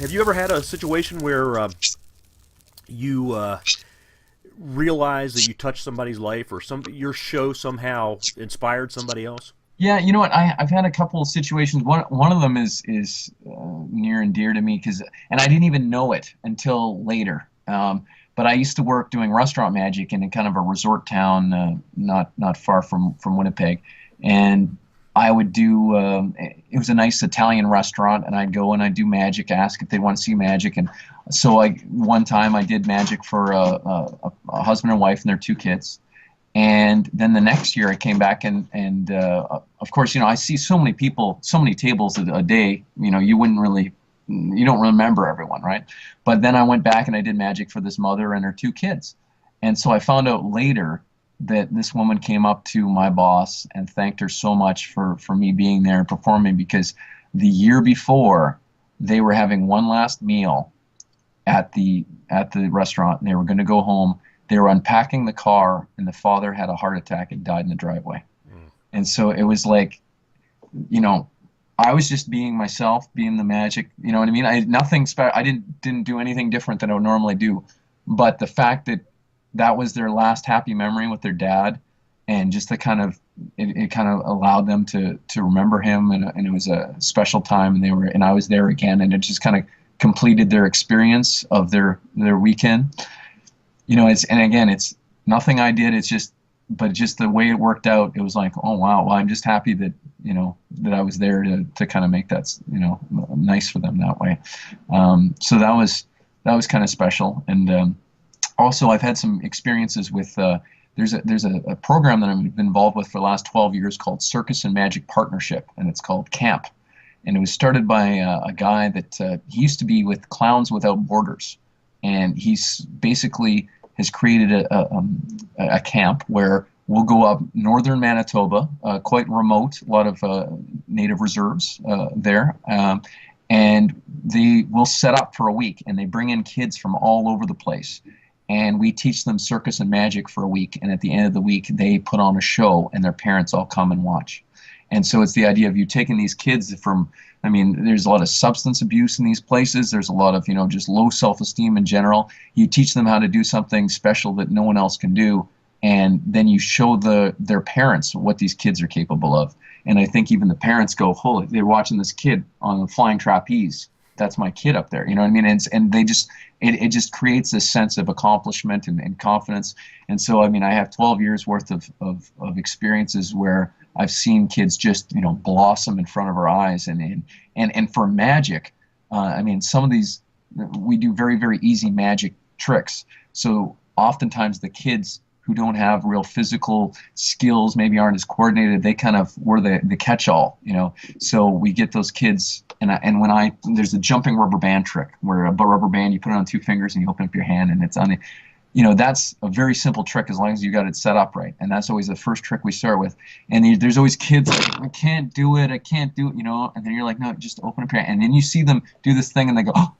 Have you ever had a situation where you realize that you touched somebody's life, or your show somehow inspired somebody else? Yeah, you know what? I've had a couple of situations. One of them is near and dear to me because, and I didn't even know it until later. But I used to work doing restaurant magic in a kind of a resort town, not far from Winnipeg, and I would do. It was a nice Italian restaurant, and I'd go and I'd do magic, ask if they want to see magic, and so I one time I did magic for a husband and wife and their two kids. And then the next year I came back and of course, I see so many people, so many tables a day, you wouldn't really, you don't remember everyone, right? But then I went back and I did magic for this mother and her two kids. And so I found out later that this woman came up to my boss and thanked her so much for me being there and performing because the year before they were having one last meal at the restaurant and they were going to go home. They were unpacking the car, and the father had a heart attack and died in the driveway. And so it was like, I was just being myself, being the magic. You know what I mean? I didn't do anything different than I would normally do. But the fact that that was their last happy memory with their dad, and just the kind of it kind of allowed them to remember him, and it was a special time, and I was there again, and it just kind of completed their experience of their weekend. It's nothing I did. But just the way it worked out, it was like, oh wow, well, I'm just happy that that I was there to kind of make that nice for them that way. So that was kind of special. And also, I've had some experiences with there's a program that I've been involved with for the last 12 years called Circus and Magic Partnership, and it's called CAMP. And it was started by a guy that he used to be with Clowns Without Borders, and he's basically has created a camp where we'll go up northern Manitoba, quite remote, a lot of native reserves there, and they will set up for a week, and they bring in kids from all over the place, and we teach them circus and magic for a week, and at the end of the week they put on a show, and their parents all come and watch. And so it's the idea of you taking these kids there's a lot of substance abuse in these places. There's a lot of, just low self-esteem in general. You teach them how to do something special that no one else can do. And then you show their parents what these kids are capable of. And I think even the parents go, holy, they're watching this kid on the flying trapeze. That's my kid up there. You know what I mean? And they just, it just creates this sense of accomplishment and confidence. And so, I have 12 years worth of experiences where I've seen kids just, blossom in front of our eyes. And for magic, some of these, we do very, very easy magic tricks. So oftentimes the kids who don't have real physical skills, maybe aren't as coordinated, they kind of were the catch-all, So we get those kids, there's a jumping rubber band trick where a rubber band, you put it on two fingers and you open up your hand and it's on it. That's a very simple trick as long as you got it set up right. And that's always the first trick we start with. And there's always kids like, I can't do it, and then you're like, no, just open up your hand. And then you see them do this thing and they go, oh,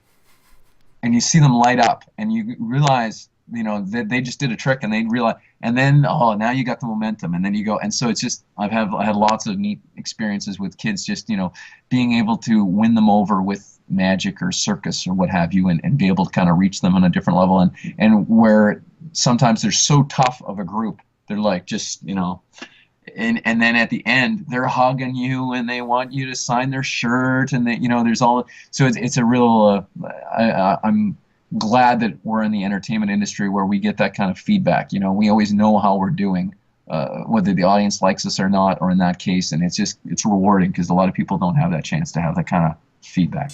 and you see them light up and you realize, that they just did a trick and they realize, and then, oh, now you got the momentum and then you go. And so it's just, I had lots of neat experiences with kids, just, being able to win them over with magic or circus or what have you, and be able to kind of reach them on a different level, and where sometimes they're so tough of a group, they're like just and then at the end they're hugging you and they want you to sign their shirt, and there's all, so it's a real I'm glad that we're in the entertainment industry where we get that kind of feedback. We always know how we're doing, whether the audience likes us or not, or in that case, and it's rewarding because a lot of people don't have that chance to have that kind of feedback.